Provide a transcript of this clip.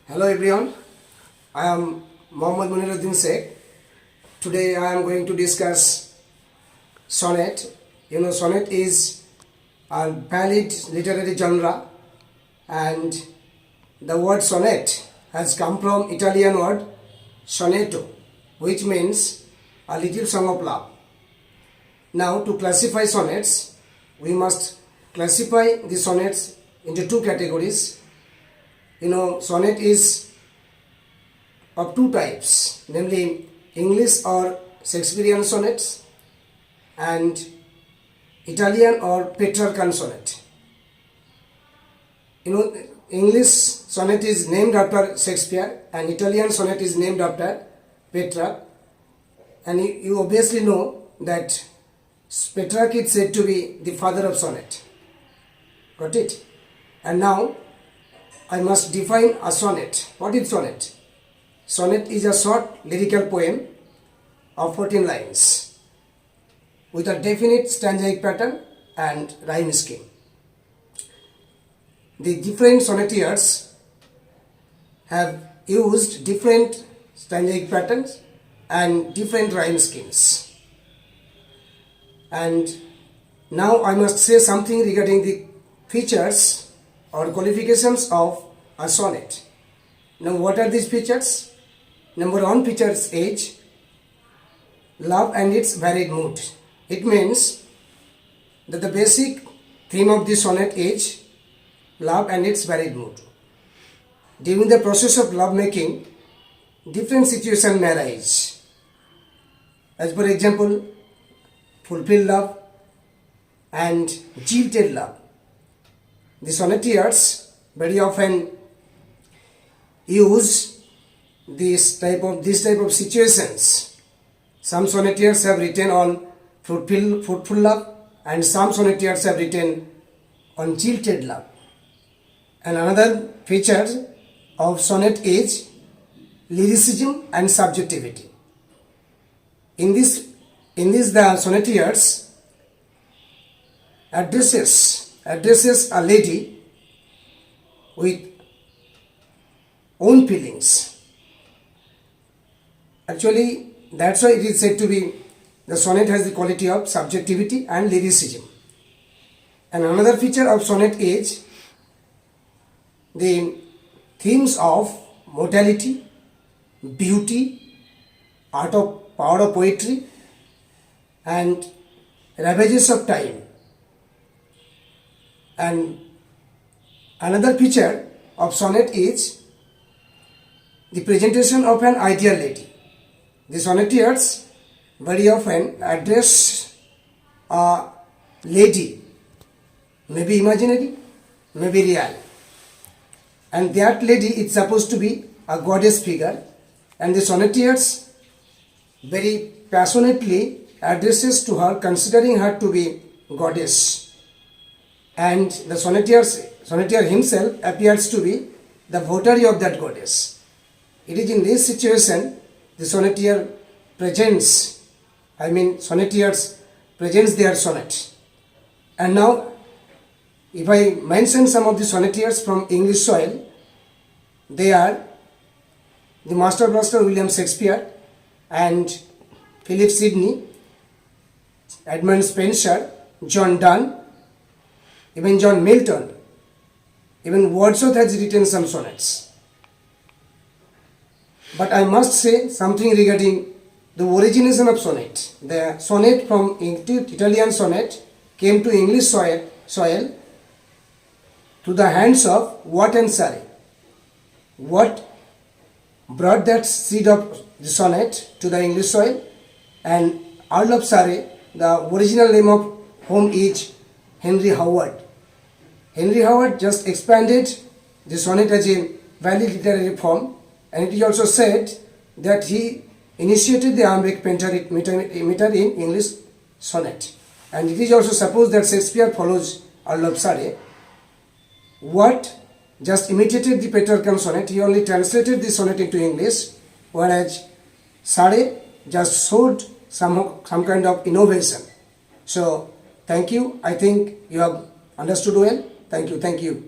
Hello everyone, I am Mohammad Muniruddin Sheikh. Today I am going to discuss sonnet. Sonnet is a valid literary genre, and the word sonnet has come from Italian word sonetto, which means a little song of love. Now, to classify sonnets, we must classify the sonnets into two categories. Sonnet is of two types, namely English or Shakespearean sonnets and Italian or Petrarchan sonnet. English sonnet is named after Shakespeare and Italian sonnet is named after Petrarch. And you obviously know that Petrarch is said to be the father of sonnet. Got it? And now I must define a sonnet. What is sonnet? Sonnet is a short lyrical poem of 14 lines with a definite stanzaic pattern and rhyme scheme. The different sonneteers have used different stanzaic patterns and different rhyme schemes. And now I must say something regarding the features or qualifications of a sonnet. Now, what are these features? Number one feature is age, love and its varied mood. It means that the basic theme of the sonnet is love and its varied mood. During the process of love making, different situations may arise. As for example, fulfilled love and jilted love. The sonneteers very often use this type of situations. Some sonneteers have written on fruitful love, and some sonneteers have written on jilted love. And another feature of sonnet is lyricism and subjectivity. In this the sonneteers addresses a lady with own feelings. Actually, that's why it is said to be the sonnet has the quality of subjectivity and lyricism. And another feature of sonnet is the themes of mortality, beauty, power of poetry, and ravages of time. And another feature of sonnet is the presentation of an ideal lady. The sonneteers very often address a lady, maybe imaginary, maybe real. And that lady is supposed to be a goddess figure, and the sonneteers very passionately addresses to her, considering her to be goddess. And the sonneteer himself appears to be the votary of that goddess. It is in this situation the sonneteers presents their sonnet. And now, if I mention some of the sonneteers from English soil, they are the Master Blaster William Shakespeare and Philip Sidney, Edmund Spenser, John Donne, even John Milton, even Wordsworth has written some sonnets. But I must say something regarding the origination of sonnet. The sonnet from Italian sonnet came to English soil to the hands of Watt and Surrey. Watt brought that seed of the sonnet to the English soil, and Earl of Surrey, the original name of whom is Henry Howard. Henry Howard just expanded the sonnet as a valid literary form, and it is also said that he initiated the iambic meter in English sonnet. And it is also supposed that Shakespeare follows Earl of Surrey. Watt just imitated the Petrarchan sonnet, he only translated the sonnet into English, whereas Surrey just showed some kind of innovation. So, thank you. I think you have understood well. Thank you.